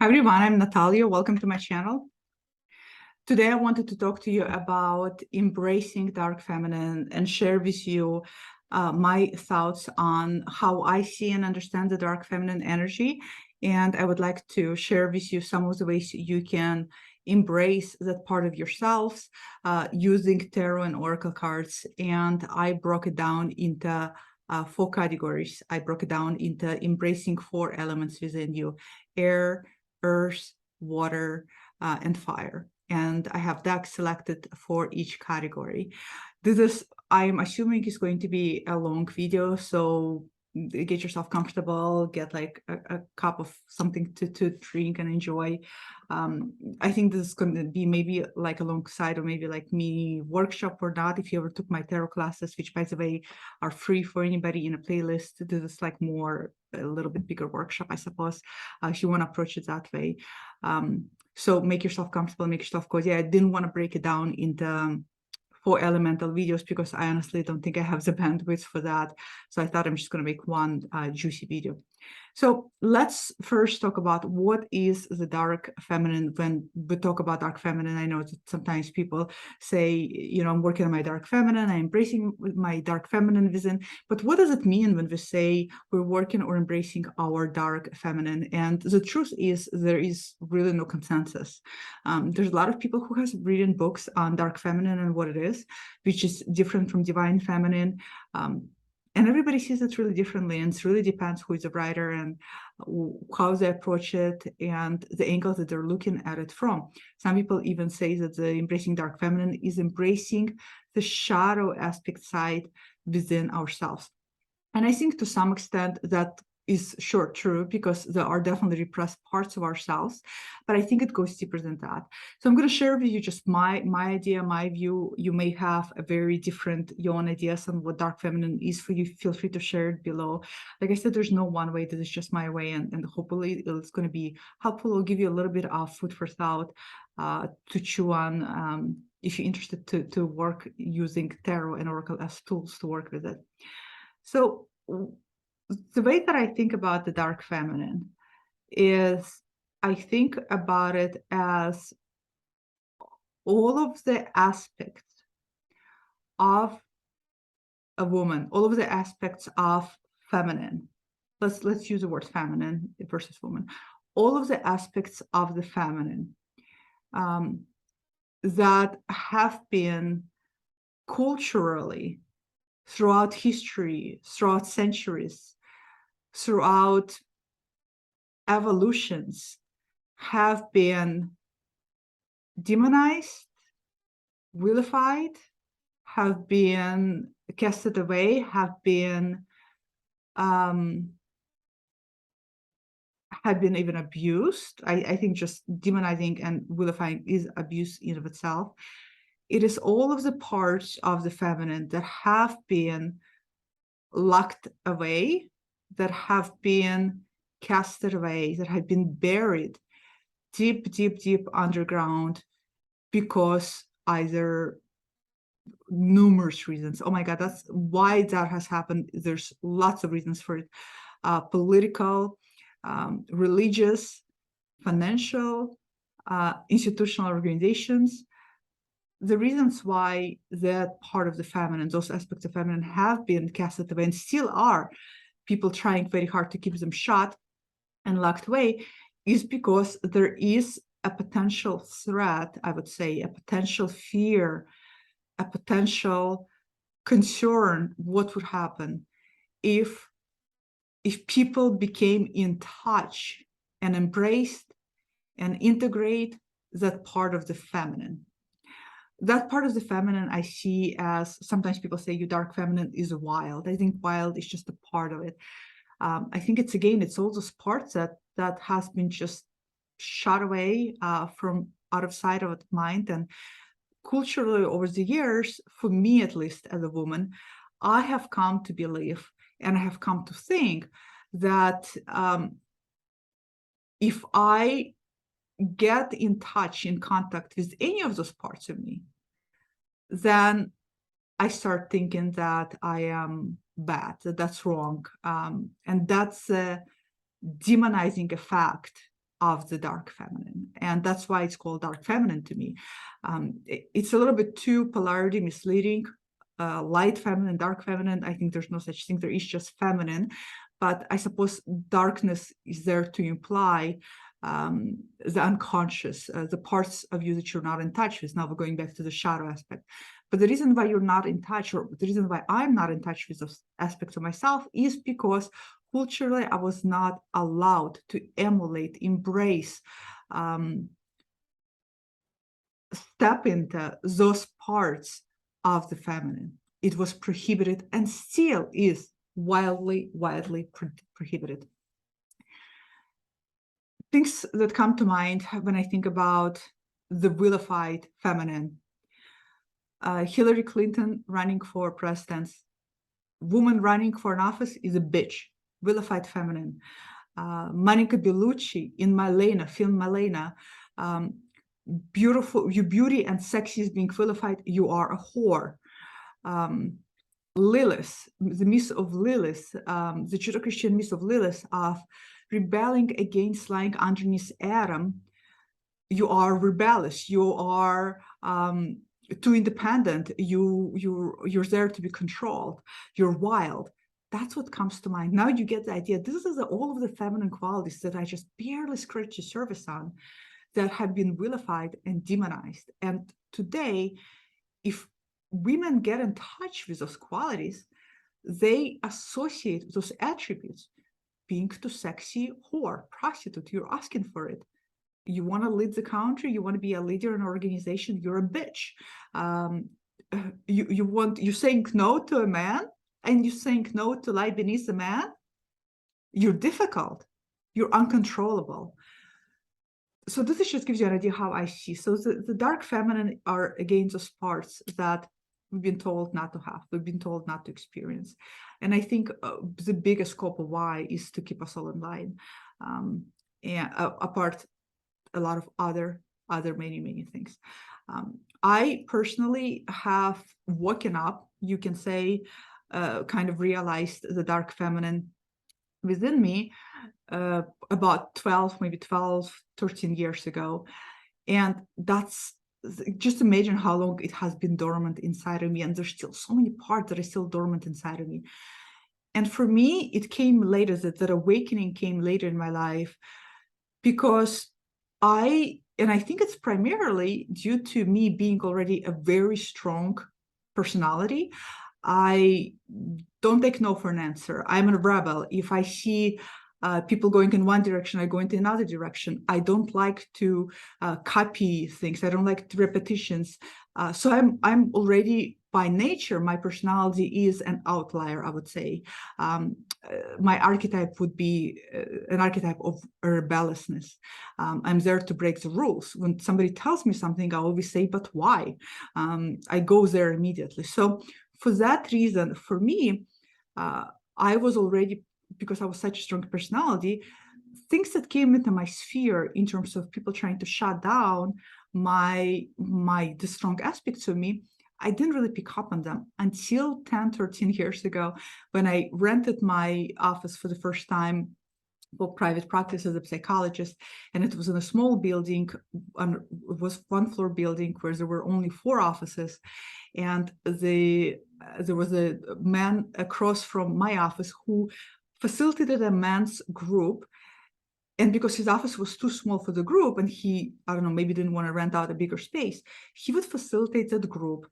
Hi everyone, I'm Natalia. Welcome to my channel. Today I wanted to talk to you about embracing dark feminine and share with you my thoughts on how I see and understand the dark feminine energy. And I would like to share with you some of the ways you can embrace that part of yourselves using tarot and oracle cards. And I broke it down into 4 categories. I broke it down into embracing 4 elements within you: air, earth, water, and fire. And I have decks selected for each category. This is, I'm assuming, is going to be a long video, so get yourself comfortable, get like a cup of something to drink and enjoy. I think this is going to be maybe like alongside or maybe like mini workshop or not. If you ever took my tarot classes, which by the way are free for anybody in a playlist, this is like more a little bit bigger workshop, I suppose, if you want to approach it that way. So make yourself comfortable, make yourself cozy. I didn't want to break it down into 4 elemental videos because I honestly don't think I have the bandwidth for that. So I thought I'm just going to make one juicy video. So let's first talk about what is the dark feminine. When we talk about dark feminine, I know that sometimes people say, you know, I'm working on my dark feminine, I'm embracing my dark feminine vision. But what does it mean when we say we're working or embracing our dark feminine? And the truth is there is really no consensus. There's a lot of people who have written books on dark feminine and what it is, which is different from divine feminine. And everybody sees it really differently, and it really depends who is the writer and how they approach it and the angle that they're looking at it from. Some people even say that the embracing dark feminine is embracing the shadow aspect side within ourselves. And I think to some extent that is sure true, because there are definitely repressed parts of ourselves, but I think it goes deeper than that. So I'm going to share with you just my idea, my view. You may have a very different your own ideas on what dark feminine is for you. Feel free to share it below. Like I said, there's no one way. This is just my way, and hopefully it's going to be helpful. It'll give you a little bit of food for thought to chew on if you're interested to work using tarot and oracle as tools to work with it. So the way that I think about the dark feminine is I think about it as all of the aspects of a woman, all of the aspects of feminine. Let's use the word feminine versus woman. All of the aspects of the feminine that have been culturally throughout history, throughout centuries, throughout evolutions, have been demonized, vilified, have been casted away, have been even abused. I think just demonizing and vilifying is abuse in of itself. It is all of the parts of the feminine that have been locked away, that have been casted away, that have been buried deep, deep, deep underground because either numerous reasons. Oh my God, that's why that has happened. There's lots of reasons for it. Political, religious, financial, institutional organizations. The reasons why that part of the feminine, those aspects of feminine have been casted away and still are, people trying very hard to keep them shut and locked away, is because there is a potential threat, I would say, a potential fear, a potential concern. What would happen if people became in touch and embraced and integrate that part of the feminine? That part of the feminine I see as, sometimes people say you dark feminine is wild. I think wild is just a part of it. I think it's, again, it's all those parts that has been just shot away from out of sight, out of mind. And culturally over the years, for me at least as a woman, I have come to believe and I have come to think that if I get in touch, in contact with any of those parts of me, then I start thinking that I am bad, that that's wrong. And that's a demonizing effect of the dark feminine. And that's why it's called dark feminine to me. It's a little bit too polarity misleading. Light feminine, dark feminine, I think there's no such thing. There is just feminine. But I suppose darkness is there to imply the unconscious, the parts of you that you're not in touch with. Now we're going back to the shadow aspect. But the reason why you're not in touch, or the reason why I'm not in touch with those aspects of myself, is because culturally I was not allowed to emulate, embrace, step into those parts of the feminine. It was prohibited and still is wildly prohibited. Things that come to mind when I think about the vilified feminine. Hillary Clinton running for president. Woman running for an office is a bitch, vilified feminine. Monica Bellucci in Malena, film Malena, beautiful, your beauty and sexy is being vilified, you are a whore. Lilith, the myth of Lilith, the Judeo-Christian myth of Lilith, of rebelling against lying underneath Adam. You are rebellious, you are too independent, you're there to be controlled, you're wild. That's what comes to mind. Now you get the idea. This is all of the feminine qualities that I just barely scratched the surface on, that have been vilified and demonized. And today, if women get in touch with those qualities, they associate those attributes, being too sexy, whore, prostitute, you're asking for it. You want to lead the country, you want to be a leader in an organization, you're a bitch. You're saying no to a man, and you're saying no to lie beneath a man. You're difficult, you're uncontrollable. So this just gives you an idea how I see. So the dark feminine are again those parts that we've been told not to have, we've been told not to experience. And I think the biggest scope of why is to keep us all in line, and apart a lot of other many things. I personally have woken up, you can say, kind of realized the dark feminine within me about 13 years ago. And that's, just imagine how long it has been dormant inside of me. And there's still so many parts that are still dormant inside of me. And for me, it came later, that awakening came later in my life, because I think it's primarily due to me being already a very strong personality. I don't take no for an answer. I'm a rebel. If I see people going in one direction, I go into another direction. I don't like to copy things. I don't like repetitions. So I'm already, by nature, my personality is an outlier, I would say. My archetype would be an archetype of rebelliousness. I'm there to break the rules. When somebody tells me something, I always say, but why? I go there immediately. So for that reason, for me, I was already, because I was such a strong personality, things that came into my sphere in terms of people trying to shut down the strong aspects of me, I didn't really pick up on them until 13 years ago, when I rented my office for the first time for private practice as a psychologist. And it was in a small building, it was one-floor building where there were only 4 offices. And there was a man across from my office who facilitated a men's group. And because his office was too small for the group, and he, I don't know, maybe didn't want to rent out a bigger space, he would facilitate that group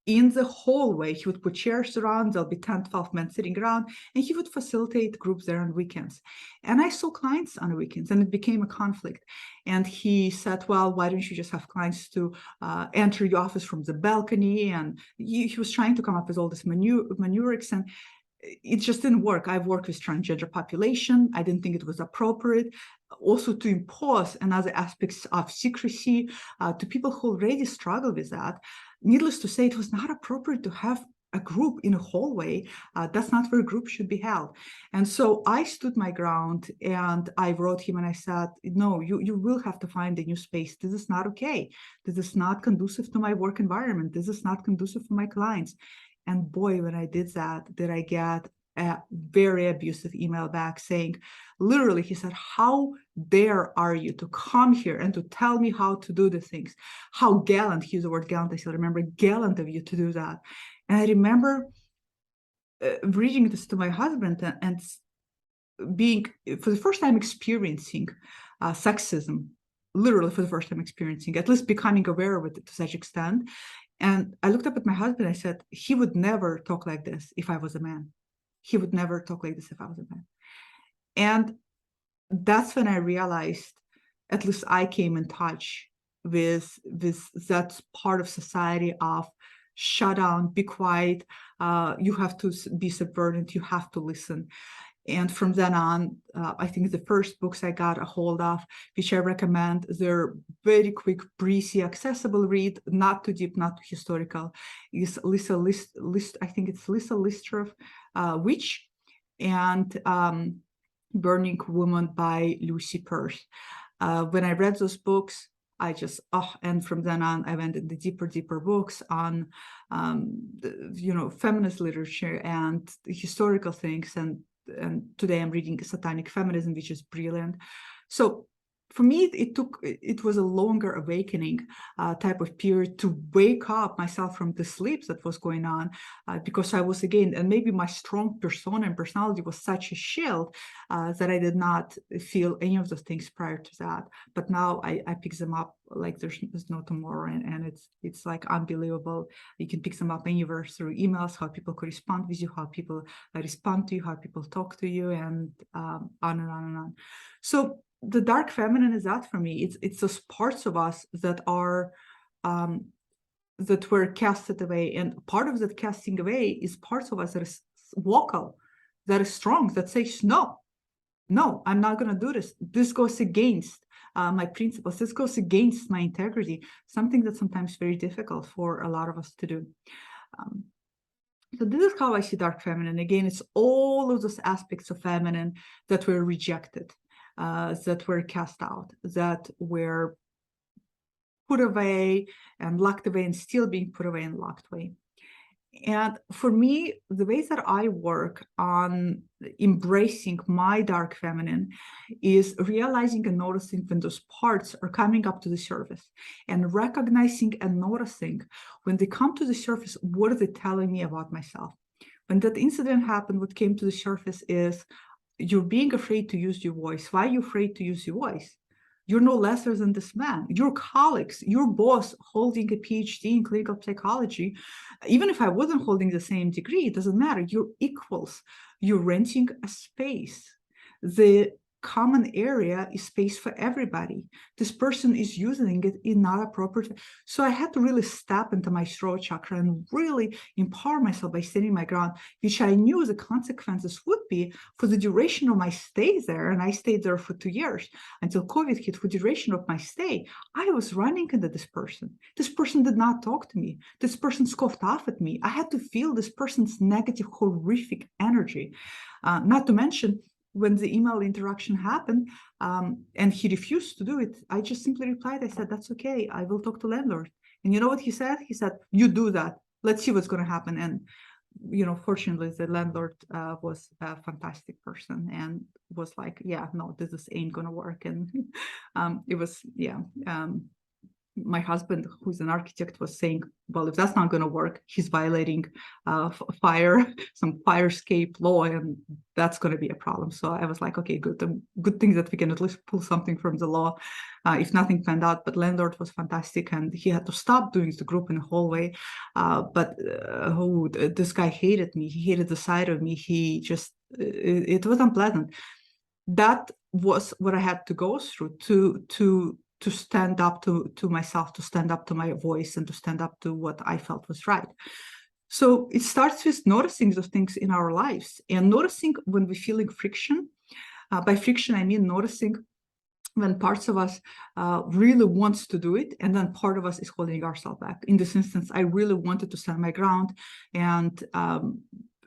in the hallway. He would put chairs around, there'll be 10, 12 men sitting around, and he would facilitate groups there on weekends. And I saw clients on the weekends, and it became a conflict. And he said, well, why don't you just have clients to enter your office from the balcony? And he was trying to come up with all this maneuvers, and it just didn't work. I've worked with transgender population. I didn't think it was appropriate. Also, to impose another aspects of secrecy to people who already struggle with that. Needless to say, it was not appropriate to have a group in a hallway. That's not where a group should be held. And so I stood my ground, and I wrote him and I said, no, you will have to find a new space. This is not okay. This is not conducive to my work environment. This is not conducive for my clients. And boy, when I did that, did I get a very abusive email back saying, literally, he said, how dare are you to come here and to tell me how to do the things? How gallant, he used the word gallant, I still remember, gallant of you to do that. And I remember reading this to my husband and being, for the first time, experiencing sexism, literally for the first time experiencing, at least becoming aware of it to such extent. And I looked up at my husband, I said, he would never talk like this if I was a man. He would never talk like this if I was a man. And that's when I realized, at least I came in touch with that part of society of shut down, be quiet, you have to be subverted, you have to listen. And from then on, I think the first books I got a hold of, which I recommend, they're very quick, breezy, accessible read, not too deep, not too historical, is Lisa I think it's Lisa Listrov, Witch, and Burning Woman by Lucy Peirce. When I read those books, I just, and from then on, I went into deeper books on, feminist literature and historical things. And today I'm reading Satanic Feminism, which is brilliant. So for me, it was a longer awakening type of period to wake up myself from the sleep that was going on, because I was, again, and maybe my strong persona and personality was such a shield that I did not feel any of those things prior to that. But now I pick them up like there's no tomorrow, and it's like unbelievable. You can pick them up anywhere through emails, how people correspond with you, how people respond to you, how people talk to you, and on and on and on. So the dark feminine is that for me. It's those parts of us that are that were casted away, and part of that casting away is parts of us that is vocal, that is strong, that says no, I'm not going to do this. This goes against my principles. This goes against my integrity. Something that's sometimes very difficult for a lot of us to do. So this is how I see dark feminine. Again, it's all of those aspects of feminine that were rejected, that were cast out, that were put away and locked away, and still being put away and locked away. And for me, the ways that I work on embracing my dark feminine is realizing and noticing when those parts are coming up to the surface, and recognizing and noticing when they come to the surface, what are they telling me about myself? When that incident happened, what came to the surface is, you're being afraid to use your voice. Why are you afraid to use your voice? You're no lesser than this man. Your colleagues, your boss holding a PhD in clinical psychology, even if I wasn't holding the same degree, it doesn't matter. You're equals. You're renting a space. The common area is space for everybody. This person is using it in not appropriate. So I had to really step into my throat chakra and really empower myself by standing my ground, which I knew the consequences would be for the duration of my stay there. And I stayed there for 2 years until COVID hit. For the duration of my stay, I was running into this person. This person did not talk to me. This person scoffed off at me. I had to feel this person's negative, horrific energy. Not to mention, when the email interaction happened and he refused to do it, I just simply replied, I said, that's okay, I will talk to landlord. And you know what he said? He said, you do that. Let's see what's going to happen. And, fortunately, the landlord was a fantastic person and was like, yeah, no, this ain't going to work. And it was, my husband, who's an architect, was saying, well, if that's not going to work, he's violating some fire escape law, and that's going to be a problem. So I was like, okay, good thing that we can at least pull something from the law, if nothing panned out. But landlord was fantastic, and he had to stop doing the group in the hallway. But this guy hated me. He hated the side of me. He just, it was unpleasant. That was what I had to go through to stand up to myself, to stand up to my voice, and to stand up to what I felt was right. So it starts with noticing those things in our lives, and noticing when we're feeling friction. By friction, I mean noticing when parts of us really wants to do it, and then part of us is holding ourselves back. In this instance, I really wanted to stand my ground and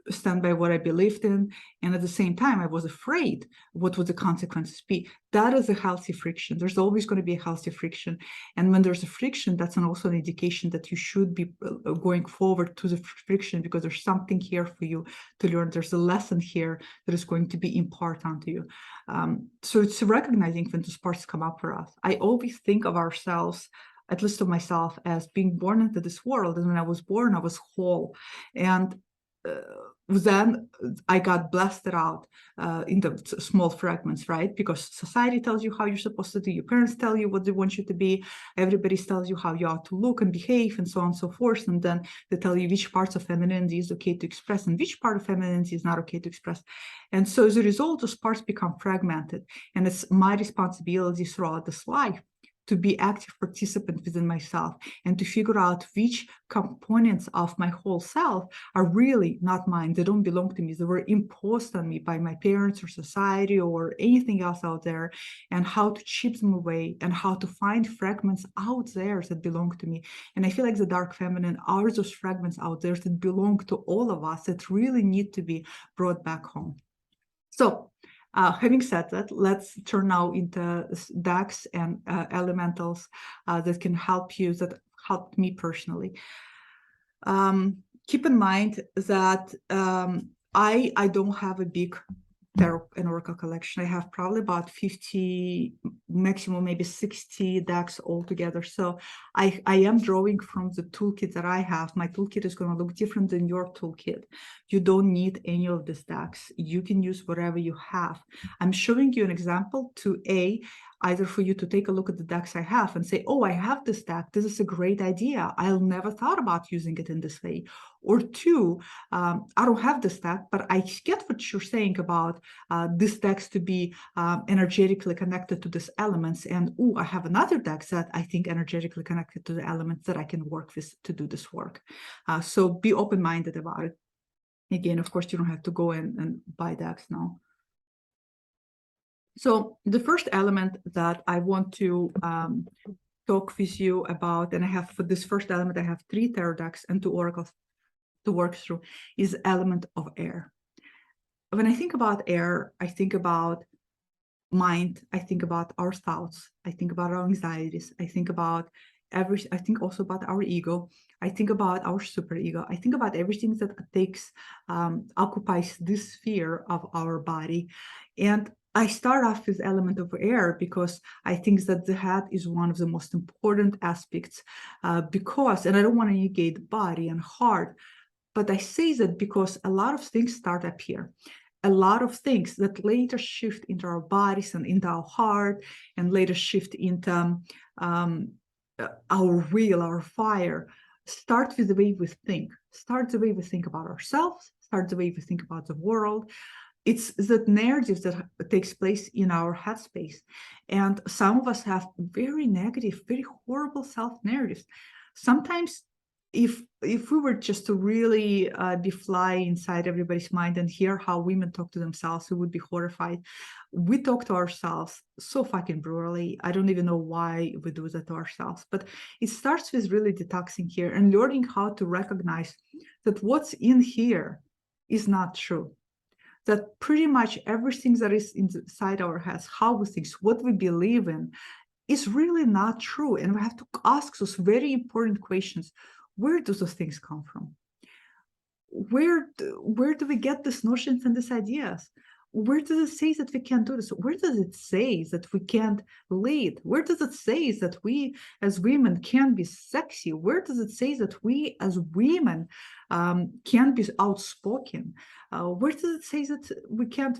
stand by what I believed in. And at the same time, I was afraid what would the consequences be. That is a healthy friction. There's always going to be a healthy friction. And when there's a friction, that's also an indication that you should be going forward to the friction, because there's something here for you to learn. There's a lesson here that is going to be imparted onto you. So it's recognizing when those parts come up for us. I always think of ourselves, at least of myself, as being born into this world. And when I was born, I was whole. And then I got blasted out in the small fragments, right? Because society tells you how you're supposed to do. Your parents tell you what they want you to be. Everybody tells you how you ought to look and behave, and so on and so forth. And then they tell you which parts of femininity is okay to express and which part of femininity is not okay to express. And so as a result, those parts become fragmented. And it's my responsibility throughout this life to be active participant within myself and to figure out which components of my whole self are really not mine. They don't belong to me. They were imposed on me by my parents or society or anything else out there, and how to chip them away and how to find fragments out there that belong to me. And I feel like the dark feminine are those fragments out there that belong to all of us that really need to be brought back home. So having said that, let's turn now into decks and elementals that can help you, that helped me personally. Keep in mind that I don't have a big tarot and oracle collection. I have probably about 50, maximum maybe 60 decks altogether. So I am drawing from the toolkit that I have. My toolkit is going to look different than your toolkit. You don't need any of these decks. You can use whatever you have. I'm showing you an example to either for you to take a look at the decks I have and say, oh, I have this deck. This is a great idea. I'll never thought about using it in this way. Or two, I don't have this deck, but I get what you're saying about this decks to be energetically connected to these elements. And I have another deck that I think energetically connected to the elements that I can work with to do this work. So be open-minded about it. Again, of course, you don't have to go in and buy decks now. So the first element that I want to talk with you about, and I have for this first element, I have 3 tarot decks and 2 oracles to work through, is the element of air. When I think about air, I think about mind, I think about our thoughts, I think about our anxieties, I think also about our ego, I think about our superego, I think about everything that occupies this sphere of our body. And I start off with element of air because I think that the head is one of the most important aspects because, and I don't want to negate body and heart, but I say that because a lot of things start up here. A lot of things that later shift into our bodies and into our heart, and later shift into our will, our fire, start with the way we think, start the way we think about ourselves, start the way we think about the world. It's that narrative that takes place in our headspace. And some of us have very negative, very horrible self-narratives. Sometimes if we were just to really be fly inside everybody's mind and hear how women talk to themselves, we would be horrified. We talk to ourselves so fucking brutally. I don't even know why we do that to ourselves. But it starts with really detoxing here and learning how to recognize that what's in here is not true. That pretty much everything that is inside our heads, how we think, what we believe in, is really not true. And we have to ask those very important questions. Where do those things come from? Where do we get these notions and these ideas? Where does it say that we can't do this? Where does it say that we can't lead? Where does it say that we as women can be sexy? Where does it say that we as women can be outspoken? Where does it say that we can't?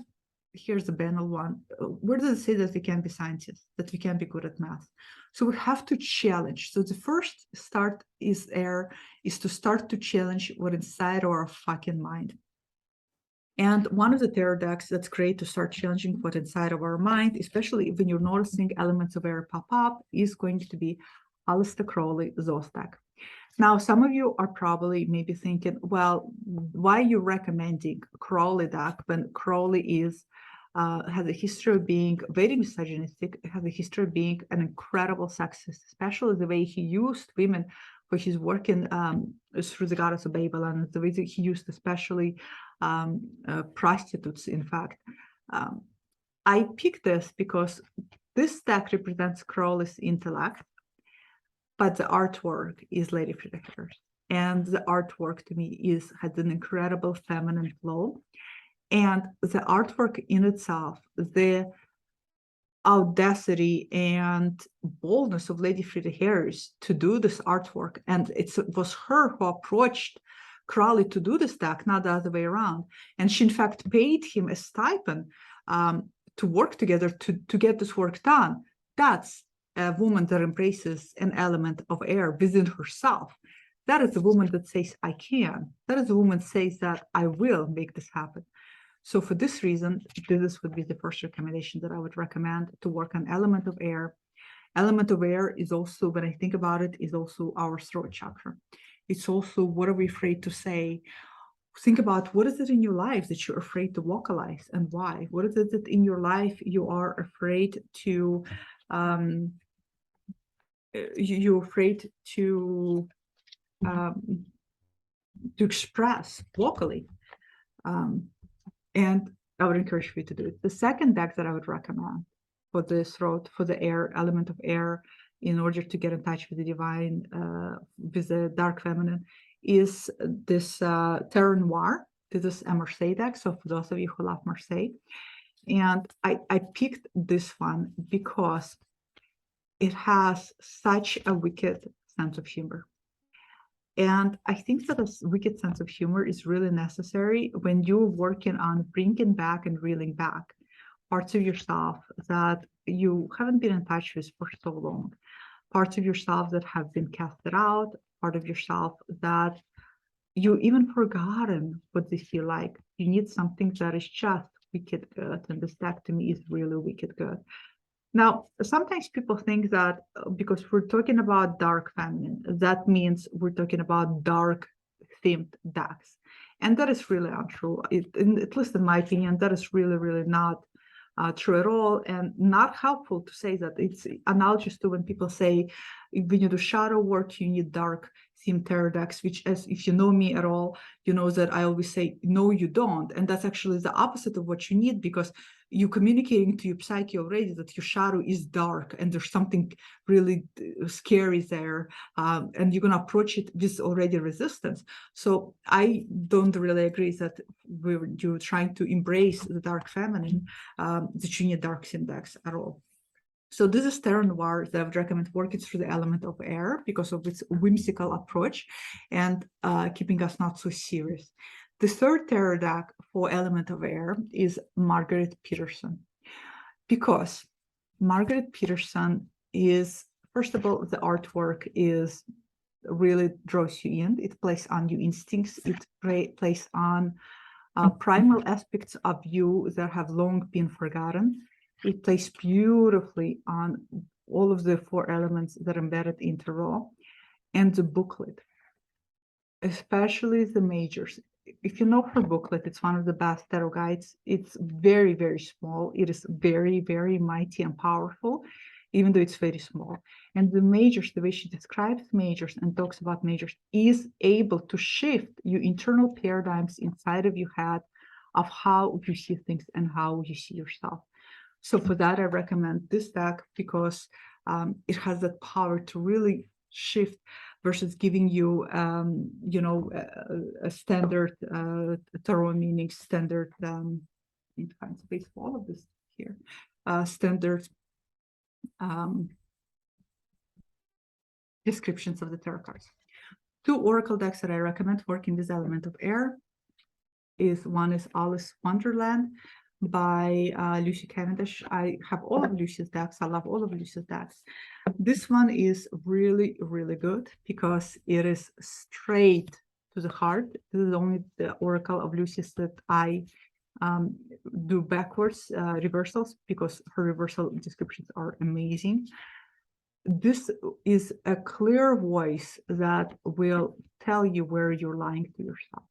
Here's the banal one. Where does it say that we can be scientists, that we can be good at math? So we have to challenge. So the first start is to start to challenge what inside our fucking mind. And one of the tarot decks that's great to start challenging what inside of our mind, especially when you're noticing elements of air pop up, is going to be Aleister Crowley, Zoth deck. Now, some of you are probably maybe thinking, well, why are you recommending Crowley deck when Crowley has a history of being very misogynistic, has a history of being an incredible sexist, especially the way he used women for his work in through the goddess of Babylon, the way that he used especially prostitutes, in fact. I picked this because this stack represents Crowley's intellect, but the artwork is Lady Frida Harris. And the artwork to me has an incredible feminine flow. And the artwork in itself, the audacity and boldness of Lady Frida Harris to do this artwork. And it was her who approached Crowley to do this stack, not the other way around. And she, in fact, paid him a stipend to work together to get this work done. That's a woman that embraces an element of air within herself. That is a woman that says, I can. That is a woman that says that I will make this happen. So for this reason, this would be the first recommendation that I would recommend, to work on element of air. Element of air is also, when I think about it, is also our throat chakra. It's also, what are we afraid to say? Think about, what is it in your life that you're afraid to vocalize, and why? What is it that in your life you are afraid to, you're afraid to express vocally? And I would encourage you to do it. The second deck that I would recommend for the throat, for the air, element of air, in order to get in touch with the divine, with the dark feminine, is this Terra Noir. This is a Marseille deck, so for those of you who love Marseille. And I picked this one because it has such a wicked sense of humor. And I think that a wicked sense of humor is really necessary when you're working on bringing back and reeling back parts of yourself that you haven't been in touch with for so long, parts of yourself that have been casted out, part of yourself that you even forgotten what they feel like. You need something that is just wicked good, and this deck to me is really wicked good. Now, sometimes people think that because we're talking about dark feminine, that means we're talking about dark themed decks. And that is really untrue. At least in my opinion, that is really, really not true at all, and not helpful to say that. It's analogous to when people say, when you do shadow work, you need dark themed tarot decks, which, as if you know me at all, you know that I always say, no, you don't. And that's actually the opposite of what you need, because you're communicating to your psyche already that your shadow is dark and there's something really scary there, and you're going to approach it with already resistance. So I don't really agree that you're trying to embrace the dark feminine, that you need dark syntax at all. So this is Terra Noir that I would recommend working through the element of air because of its whimsical approach and keeping us not so serious. The third tarot deck for element of air is Margaret Peterson, because Margaret Peterson is, first of all, the artwork is really draws you in. It plays on your instincts. It plays on primal aspects of you that have long been forgotten. It plays beautifully on all of the four elements that are embedded into Raw, and the booklet, especially the majors. If you know her booklet, it's one of the best tarot guides. It's very, very small. It is very, very mighty and powerful, even though it's very small. And the majors, the way she describes majors and talks about majors, is able to shift your internal paradigms inside of your head of how you see things and how you see yourself. So for that, I recommend this deck because it has that power to really shift versus giving you, a standard tarot meaning, standard, in find space for all of this here, standard descriptions of the tarot cards. Two oracle decks that I recommend working this element of air one is Alice Wonderland by Lucy Cavendish. I have all of Lucy's decks. I love all of Lucy's decks. This one is really, really good because it is straight to the heart. This is only the oracle of Lucy's that I do backwards reversals, because her reversal descriptions are amazing. This is a clear voice that will tell you where you're lying to yourself.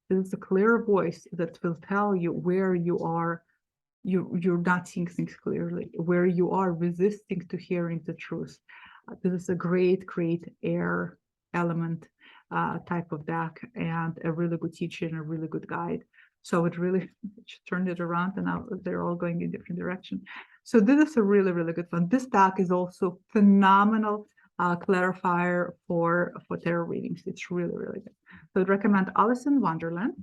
This is a clear voice that will tell you where you are, you're not seeing things clearly, where you are resisting to hearing the truth. This is a great, great air element type of deck, and a really good teacher and a really good guide. So it really turned it around, and now they're all going in different direction. So this is a really, really good one. This deck is also phenomenal clarifier for tarot readings. It's really, really good. So I'd recommend Alice in Wonderland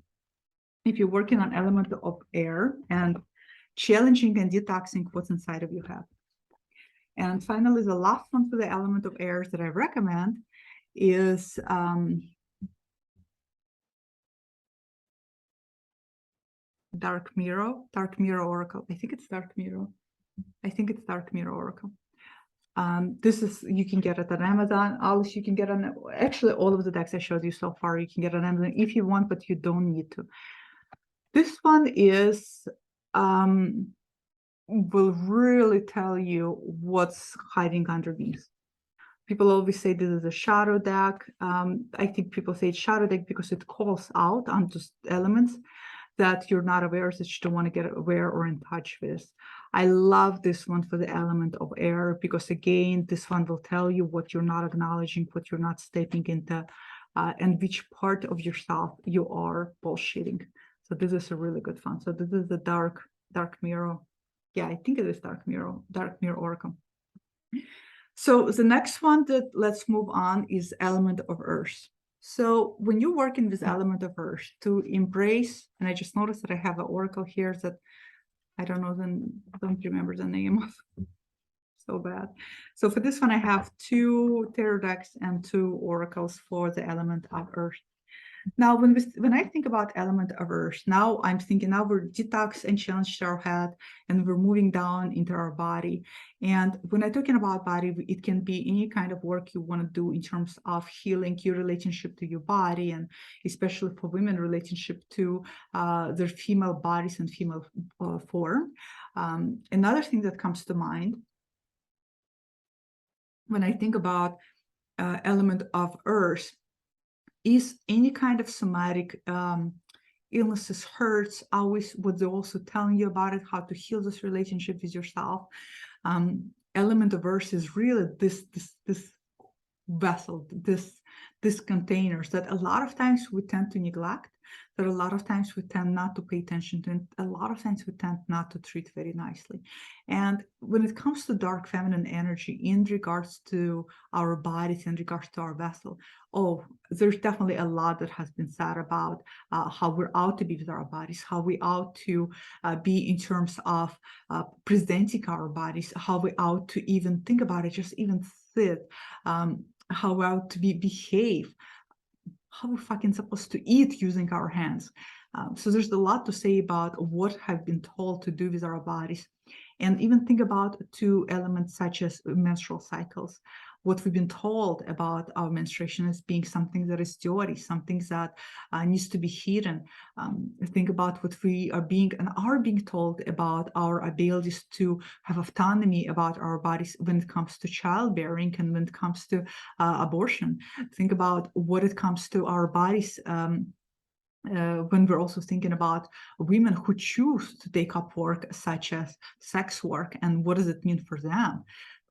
if you're working on element of air and challenging and detoxing what's inside of your head. And finally, the last one for the element of air that I recommend is Dark Mirror Oracle. I think it's Dark Mirror. Oracle. This is, you can get it on Amazon. Alice, you can get on, actually all of the decks I showed you so far, you can get on Amazon if you want, but you don't need to. This one is will really tell you what's hiding underneath. People always say this is a shadow deck. I think people say it's shadow deck because it calls out on just elements that you're not aware of, that you don't want to get aware or in touch with. I love this one for the element of air because, again, this one will tell you what you're not acknowledging, what you're not stepping into, and which part of yourself you are bullshitting. So this is a really good one. So this is the dark mirror. Yeah, I think it is dark mirror oracle. So the next one that let's move on is element of earth. So when you're working with element of earth, to embrace, and I just noticed that I have an oracle here that I don't know, don't remember the name of. So bad. So for this one, I have 2 tarot decks and 2 oracles for the element of earth. Now, when I think about element of earth, now I'm thinking now we're detox and challenged our head, and we're moving down into our body. And when I'm talking about body, it can be any kind of work you want to do in terms of healing your relationship to your body, and especially for women, relationship to their female bodies and female form. Another thing that comes to mind when I think about element of earth is any kind of somatic illnesses, hurts, always what they're also telling you about it, how to heal this relationship with yourself. Element of earth is really this vessel, this containers that a lot of times we tend to neglect, that a lot of times we tend not to pay attention to, and a lot of times we tend not to treat very nicely. And when it comes to dark feminine energy in regards to our bodies, in regards to our vessel, there's definitely a lot that has been said about how we're out to be with our bodies, how we ought to be in terms of presenting our bodies, how we ought to even think about it, just even sit, how we ought to behave, how we're fucking supposed to eat using our hands. So there's a lot to say about what have been told to do with our bodies. And even think about 2 elements such as menstrual cycles. What we've been told about our menstruation as being something that is dirty, something that needs to be hidden. Think about what we are being told about our abilities to have autonomy about our bodies when it comes to childbearing and when it comes to abortion. Think about what it comes to our bodies when we're also thinking about women who choose to take up work such as sex work, and what does it mean for them.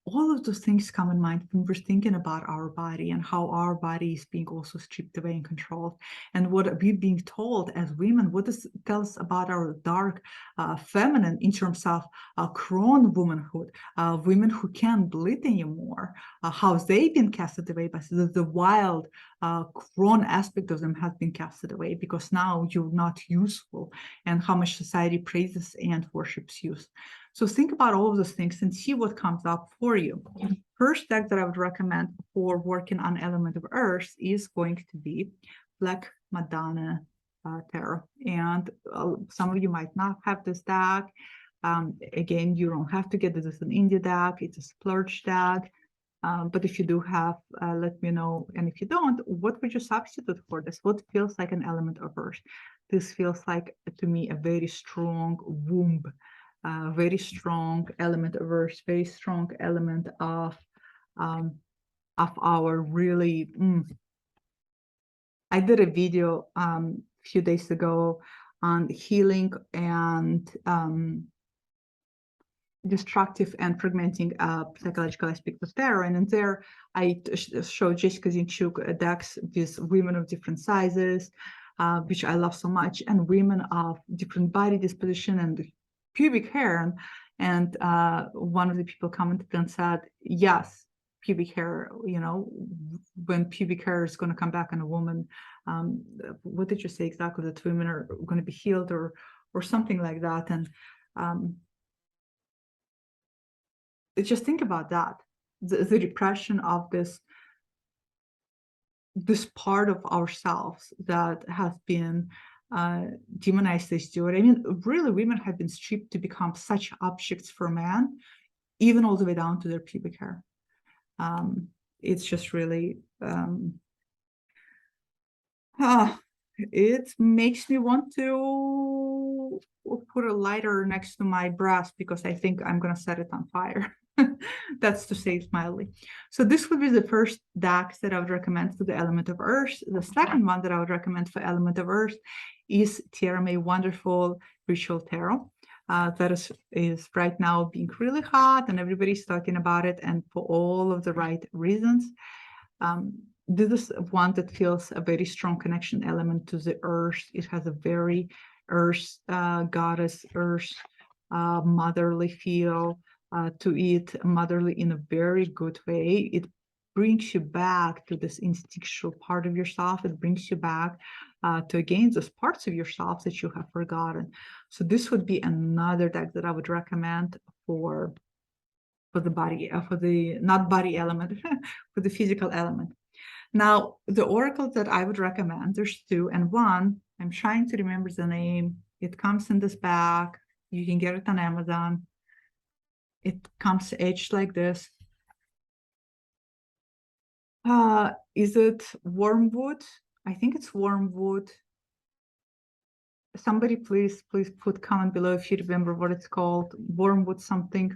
All of those things come in mind when we're thinking about our body and how our body is being also stripped away and controlled. And what we're being told as women, what does it tell us about our dark feminine in terms of crone womanhood, women who can't bleed anymore, how they've been casted away by the wild crone aspect of them has been casted away because now you're not useful, and how much society praises and worships you. So think about all of those things and see what comes up for you. First deck that I would recommend for working on element of earth is going to be Black Madonna Tarot. And some of you might not have this deck. Again, you don't have to get this as an indie deck. It's a splurge deck. But if you do have, let me know. And if you don't, what would you substitute for this? What feels like an element of earth? This feels like, to me, a very strong womb. Very strong element of earth, very strong element of our really. I did a video a few days ago on healing and destructive and fragmenting psychological aspect of tarot. And in there, I showed Jessica Zinchuk decks with women of different sizes, which I love so much, and women of different body disposition and pubic hair. And one of the people commented and said, yes, pubic hair, you know, when pubic hair is going to come back on a woman, what did you say exactly? That women are going to be healed or something like that. And just think about that, the repression of this part of ourselves that has been demonized as duty. I mean, really, women have been stripped to become such objects for man, even all the way down to their pubic hair. It's just really, it makes me want to put a lighter next to my breast because I think I'm going to set it on fire. That's to say it mildly. So this would be the first deck that I would recommend for the element of earth. The second one that I would recommend for element of earth is Tierra May Wonderful Ritual Tarot. That is right now being really hot and everybody's talking about it, and for all of the right reasons. This is one that feels a very strong connection element to the earth. It has a very earth, goddess, earth, motherly feel to it, motherly in a very good way. It brings you back to this instinctual part of yourself. It brings you back to, again, those parts of yourself that you have forgotten. So this would be another deck that I would recommend for the body, for the, not body element, for the physical element. Now, the oracle that I would recommend, there's two, and one, I'm trying to remember the name. It comes in this bag. You can get it on Amazon. It comes edged like this. Is it wormwood? I think it's wormwood. Somebody please put comment below if you remember what it's called. Wormwood something.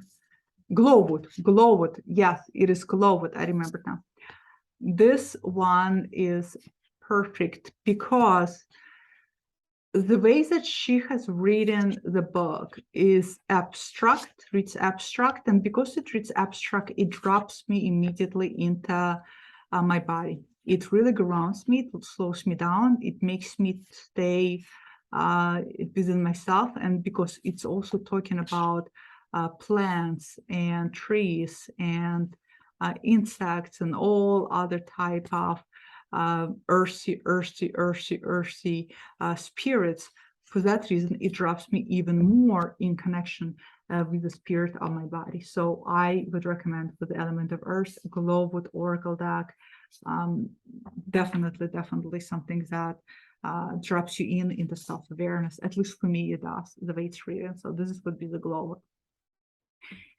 Glowwood. Yes, it is glowwood. I remember now. This one is perfect because the way that she has written the book is abstract, reads abstract, and because it reads abstract, it drops me immediately into my body. It really grounds me, it slows me down, it makes me stay within myself, and because it's also talking about plants and trees and insects and all other type of earthy spirits. For that reason, it drops me even more in connection with the spirit of my body. So I would recommend for the element of earth, Glowwood Oracle deck. Definitely something that drops you into self-awareness. At least for me, it does, the way it's written. So this would be the Glowwood.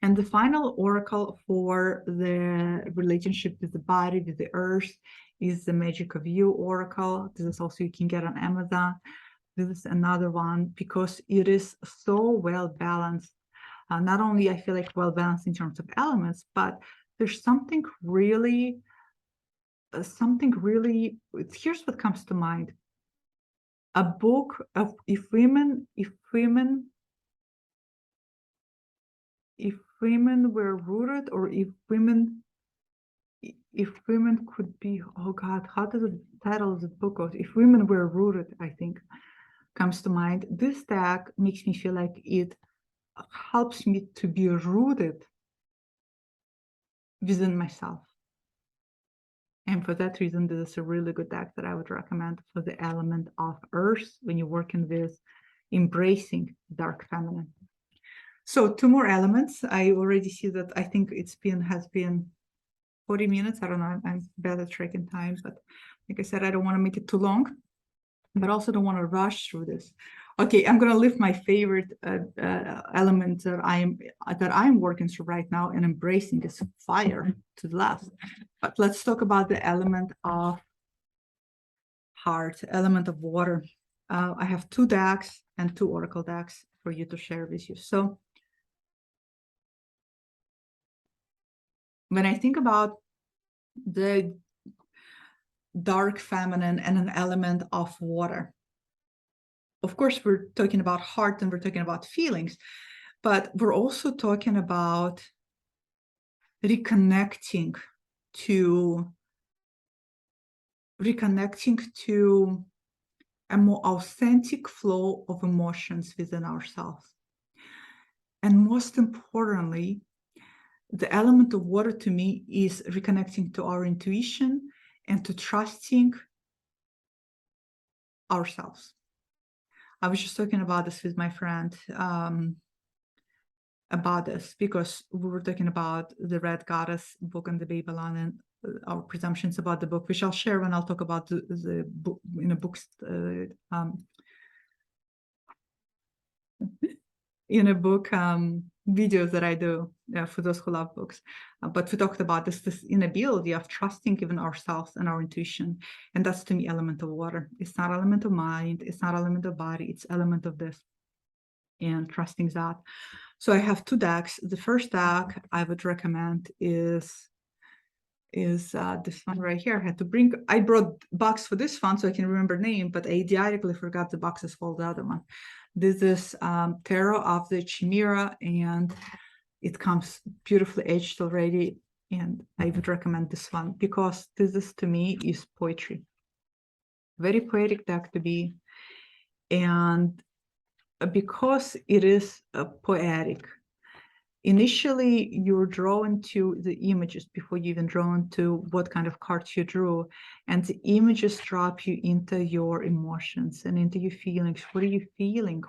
And the final oracle for the relationship with the body, with the earth, is the Magic of You oracle. This is also, you can get on Amazon. This is another one because it is so well balanced. Not only I feel like well balanced in terms of elements, but there's something really, here's what comes to mind. A book of if women were rooted, or if women could be, oh God, how does the title of the book go? If women were rooted, I think comes to mind. This deck makes me feel like it helps me to be rooted within myself. And for that reason, this is a really good deck that I would recommend for the element of earth when you're working with embracing dark feminine. So 2 more elements. I already see that I think has been 40 minutes. I don't know. I'm bad at tracking time, but like I said, I don't want to make it too long, but also don't want to rush through this. Okay, I'm going to lift my favorite element that I'm working through right now and embracing is fire to the last. But let's talk about the element of heart, element of water. I have 2 decks and 2 oracle decks for you to share with you. So when I think about the dark feminine and an element of water, of course, we're talking about heart and we're talking about feelings. But we're also talking about reconnecting to a more authentic flow of emotions within ourselves. And most importantly, the element of water to me is reconnecting to our intuition and to trusting ourselves. I was just talking about this with my friend about this, because we were talking about the Red Goddess book and the Babylon and our presumptions about the book, which I'll share when I'll talk about the book in a book's videos that I do for those who love books. But we talked about this inability of trusting even ourselves and our intuition. And that's, to me, element of water. It's not element of mind. It's not element of body. It's element of this. And trusting that. So I have two decks. The first deck I would recommend is this one right here. I brought box for this one so I can remember name, but I idiotically forgot the boxes for the other one. This is Tarot of the Chimera, and it comes beautifully edged already. And I would recommend this one because this to me is poetry. Very poetic deck to be. And because it is poetic, initially you're drawn to the images before you even drawn to what kind of cards you drew, and the images drop you into your emotions and into your feelings. What are you feeling?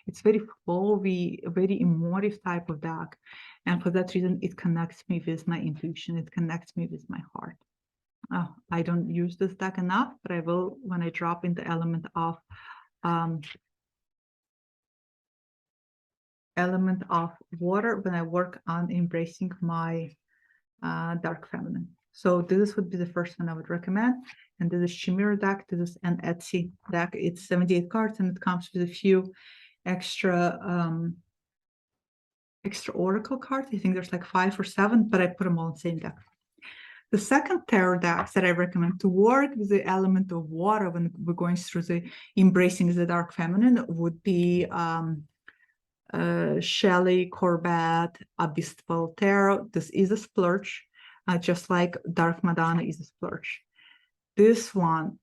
It's very flowy, very emotive type of deck, and for that reason it connects me with my intuition. It connects me with my heart. I don't use this deck enough, but I will when I drop in the element of water, when I work on embracing my dark feminine. So this would be the first one I would recommend. And this is Chimera deck. This is an Etsy deck. It's 78 cards, and it comes with a few extra oracle cards. I think there's like 5 or 7, but I put them all in the same deck. The second tarot deck that I recommend to work with the element of water when we're going through the embracing the dark feminine would be Shelley Corbett Abyssal Tarot. This is a splurge, just like Dark Madonna is a splurge. This one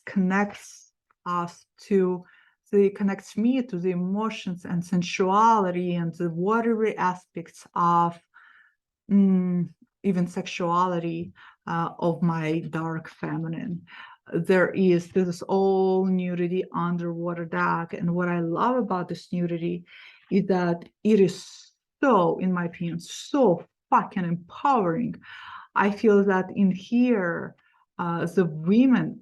connects me to the emotions and sensuality and the watery aspects of even sexuality of my dark feminine. This is all nudity underwater deck, and what I love about this nudity is that it is so, in my opinion, so fucking empowering. I feel that in here, the woman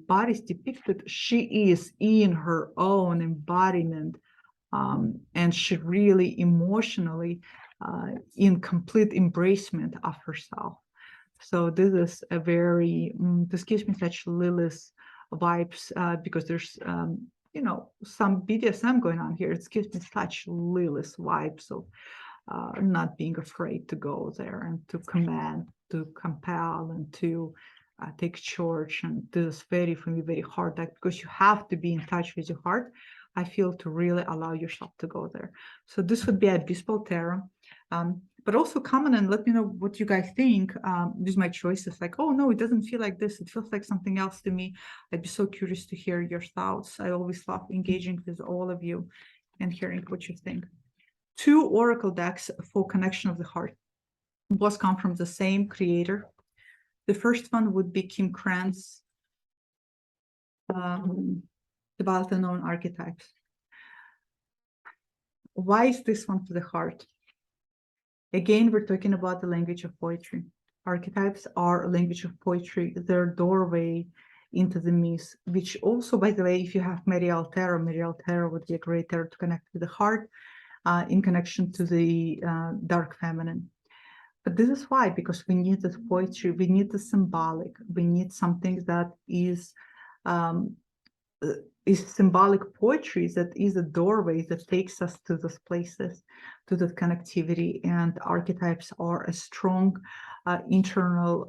body is depicted, she is in her own embodiment, and she really emotionally in complete embracement of herself. So this is a very, this gives me such Lilith vibes because there's, some BDSM going on here. It gives me such Lilith vibes of not being afraid to go there and to command, to compel, and to take charge. And this is very, for me, very hard because you have to be in touch with your heart, I feel, to really allow yourself to go there. So this would be Abyssal Tarot. But also comment and let me know what you guys think. These are my choices. Like, oh no, it doesn't feel like this. It feels like something else to me. I'd be so curious to hear your thoughts. I always love engaging with all of you and hearing what you think. 2 oracle decks for connection of the heart. Both come from the same creator. The first one would be Kim Krantz, about the known archetypes. Why is this one to the heart? Again, we're talking about the language of poetry. Archetypes are a language of poetry. They're a doorway into the myth, which also, by the way, if you have Marial Tarot would be a great tarot to connect with the heart in connection to the dark feminine. But this is why, because we need this poetry, we need the symbolic, we need something that is symbolic poetry, that is a doorway that takes us to those places, to the connectivity. And archetypes are a strong internal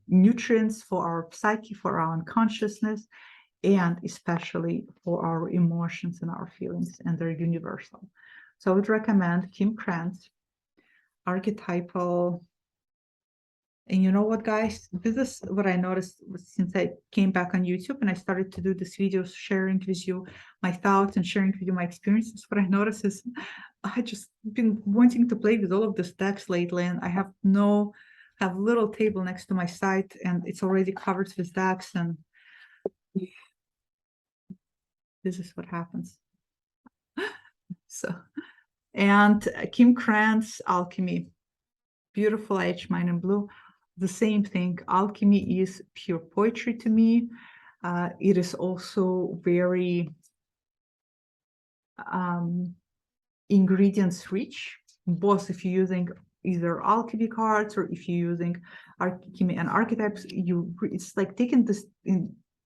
nutrients for our psyche, for our unconsciousness, and especially for our emotions and our feelings, and they're universal. So I would recommend Kim Krantz, Archetypal. And you know what, guys? This is what I noticed since I came back on YouTube and I started to do these videos, sharing with you my thoughts and sharing with you my experiences. What I noticed is I just been wanting to play with all of these decks lately, and I have little table next to my site, and it's already covered with decks, and this is what happens. So, and Kim Krantz, Alchemy, beautiful H, mine in blue. The same thing. Alchemy is pure poetry to me. It is also very ingredients rich, both if you're using either alchemy cards or if you're using alchemy and archetypes. It's like taking this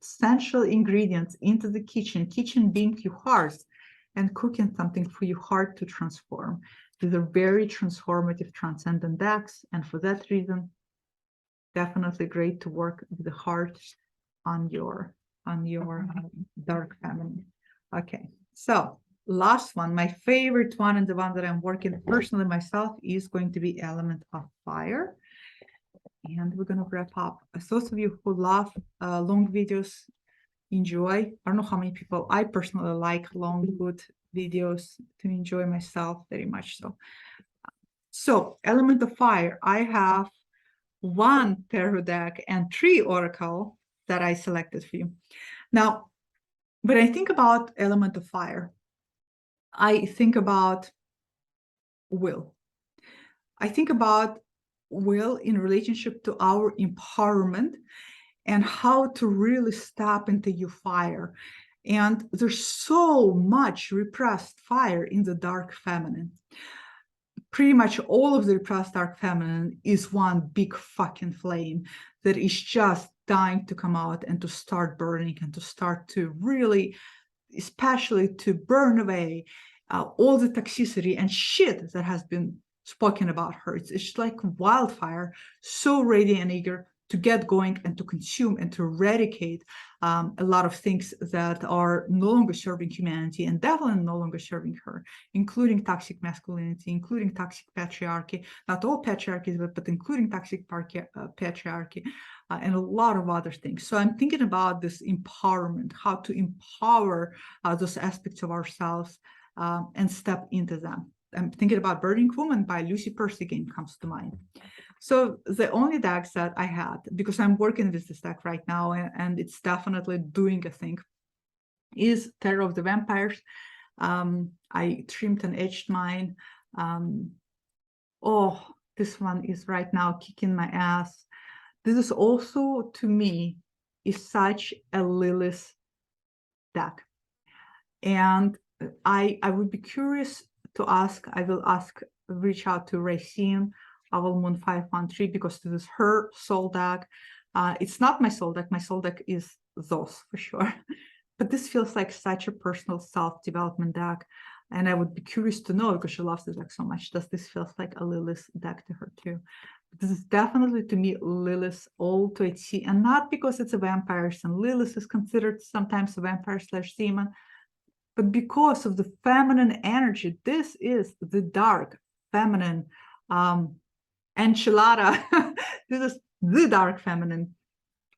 essential ingredients into the kitchen being your heart, and cooking something for your heart to transform. These are very transformative, transcendent decks, and for that reason, definitely great to work with the heart on your dark feminine. Okay, so last one, my favorite one, and the one that I'm working personally myself, is going to be Element of Fire. And we're going to wrap up. Those of you who love long videos, enjoy. I don't know how many people, I personally like long, good videos to enjoy myself very much so. So, Element of Fire, I have one tarot deck and 3 oracle that I selected for you. Now, when I think about Element of Fire, I think about will. I think about will in relationship to our empowerment and how to really step into your fire. And there's so much repressed fire in the dark feminine. Pretty much all of the repressed dark feminine is one big fucking flame that is just dying to come out and to start burning and to start to really, especially to burn away all the toxicity and shit that has been spoken about her. It's like wildfire, so ready and eager to get going and to consume and to eradicate a lot of things that are no longer serving humanity and definitely no longer serving her, including toxic masculinity, including toxic patriarchy, not all patriarchies, but including toxic patriarchy, and a lot of other things. So I'm thinking about this empowerment, how to empower those aspects of ourselves and step into them. I'm thinking about Burning Woman by Lucy Persigan comes to mind. So the only decks that I had, because I'm working with this deck right now, and it's definitely doing a thing, is Terror of the Vampires. I trimmed and etched mine. Oh, this one is right now kicking my ass. This is also, to me, is such a Lilith deck. And I would be curious to ask, I will reach out to Racine, Owl Moon 513, because this is her soul deck. It's not my soul deck. My soul deck is those for sure. But this feels like such a personal self-development deck. And I would be curious to know, because she loves this deck so much, does this feel like a Lilith deck to her too? This is definitely, to me, Lilith all to its sea. And not because it's a vampire, and Lilith is considered sometimes a vampire / demon, but because of the feminine energy. This is the dark feminine enchilada. This is the dark feminine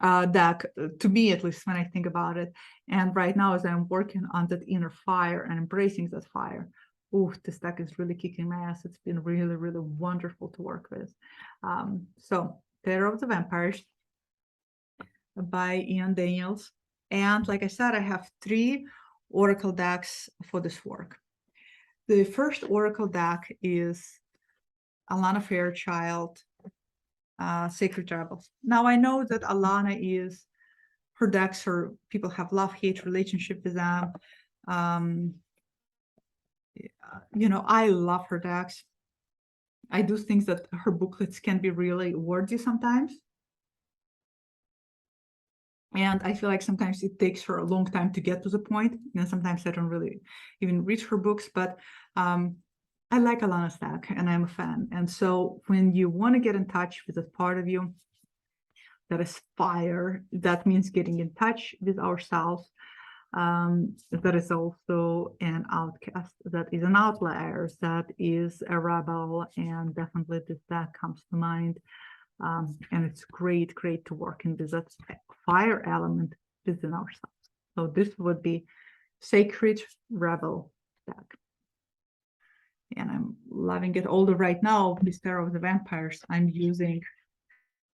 deck, to me at least, when I think about it. And right now, as I'm working on that inner fire and embracing that fire, oh, this deck is really kicking my ass. It's been really, really wonderful to work with. So, Terror of the Vampires by Ian Daniels. And like I said, I have 3 oracle decks for this work. The first oracle deck is Alana Fairchild, Sacred Travels. Now I know that Alana is, her decks are, people have love-hate relationship with them. You know, I love her decks. I do think that her booklets can be really wordy sometimes. And I feel like sometimes it takes her a long time to get to the point. And sometimes I don't really even read her books, but I like Alana's deck and I'm a fan. And so when you want to get in touch with a part of you that is fire, that means getting in touch with ourselves, That is also an outcast, that is an outlier, that is a rebel, and definitely that comes to mind. And it's great to work in this fire element within ourselves. So this would be Sacred Rebel deck. And I'm loving it. Although right now, Mister of the Vampires, I'm using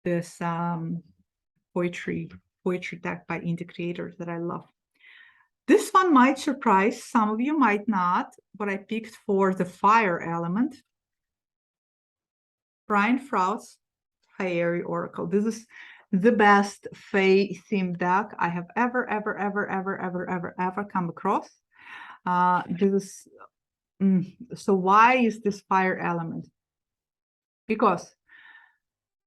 this poetry deck by indie creators that I love. This one might surprise some of you, might not, but I picked for the fire element Brian Froud's Fairy Oracle. This is the best Fae themed deck I have ever come across. This is so why is this fire element? Because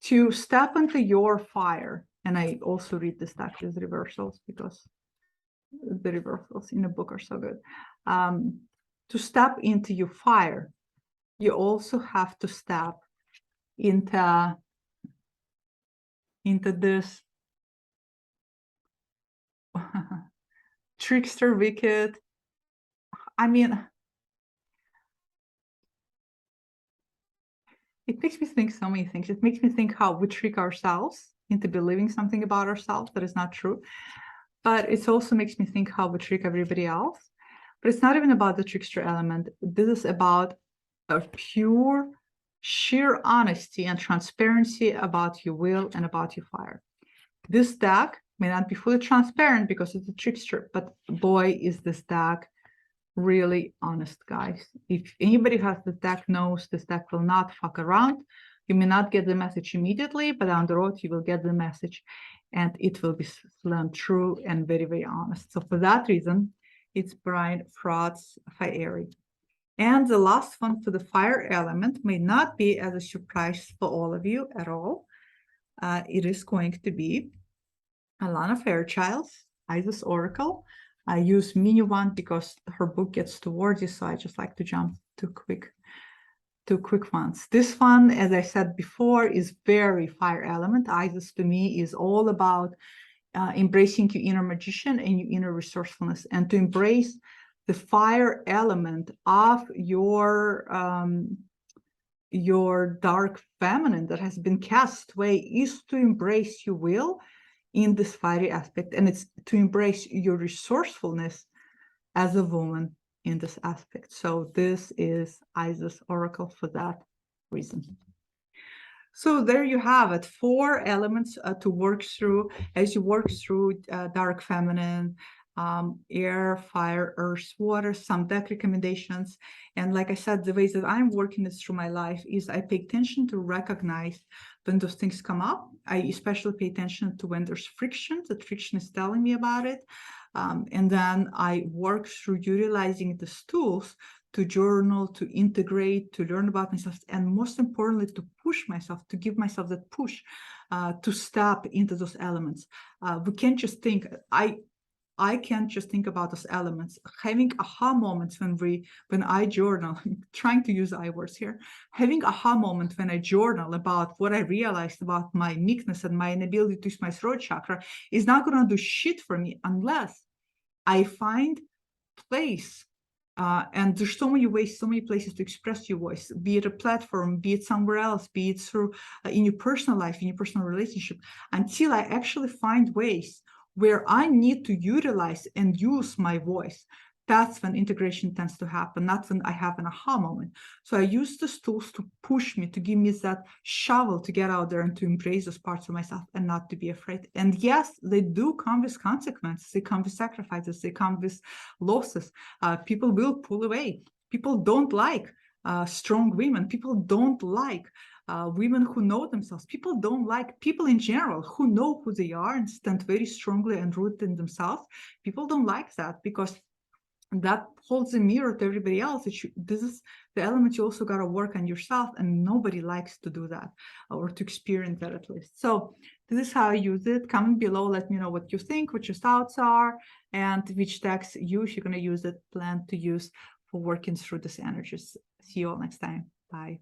to step into your fire, and I also read this deck with reversals because the reversals in the book are so good. To step into your fire, you also have to step into this trickster, wicked. I mean, it makes me think so many things. It makes me think how we trick ourselves into believing something about ourselves that is not true. But it also makes me think how we trick everybody else. But it's not even about the trickster element. This is about a pure, sheer honesty and transparency about your will and about your fire. This deck may not be fully transparent because it's a trickster, but boy, is this deck really honest, guys. If anybody has this deck knows this deck will not fuck around. You may not get the message immediately, but down the road you will get the message, and it will be slam true and very honest. So for that reason, it's Brian Froud's Fairy. And the last one for the fire element may not be as a surprise for all of you at all. It is going to be Alana Fairchild's Isis Oracle. I use mini one because her book gets towards you, so I just like to jump to quick ones. This one, as I said before, is very fire element. Isis to me is all about embracing your inner magician and your inner resourcefulness, and to embrace the fire element of your dark feminine that has been cast away is to embrace your will in this fiery aspect, and it's to embrace your resourcefulness as a woman in this aspect. So this is Isis Oracle for that reason. So there you have it, 4 elements to work through as you work through dark feminine, air, fire, earth, water, some deck recommendations. And like I said, the ways that I'm working this through my life is I pay attention to recognize when those things come up. I especially pay attention to when there's friction, that friction is telling me about it. And then I work through utilizing these tools to journal, to integrate, to learn about myself, and most importantly, to push myself, to give myself that push to step into those elements. We can't just think, I can't just think about those elements. Having aha moments when I journal, trying to use I words here, having aha moments when I journal about what I realized about my meekness and my inability to use my throat chakra is not going to do shit for me unless I find place. And there's so many ways, so many places to express your voice, be it a platform, be it somewhere else, be it through in your personal life, in your personal relationship, until I actually find ways where I need to utilize and use my voice. That's when integration tends to happen, not when I have an aha moment. So I use these tools to push me, to give me that shovel to get out there and to embrace those parts of myself and not to be afraid. And yes, they do come with consequences. They come with sacrifices. They come with losses. People will pull away. People don't like strong women. People don't like women who know themselves. People don't like people in general who know who they are and stand very strongly and rooted in themselves. People don't like that because that holds a mirror to everybody else. This is the element you also got to work on yourself, and nobody likes to do that or to experience that at least. So this is how I use it. Comment below, let me know what you think, what your thoughts are, and which decks you, if you're going to use it, plan to use for working through these energies. See you all next time. Bye.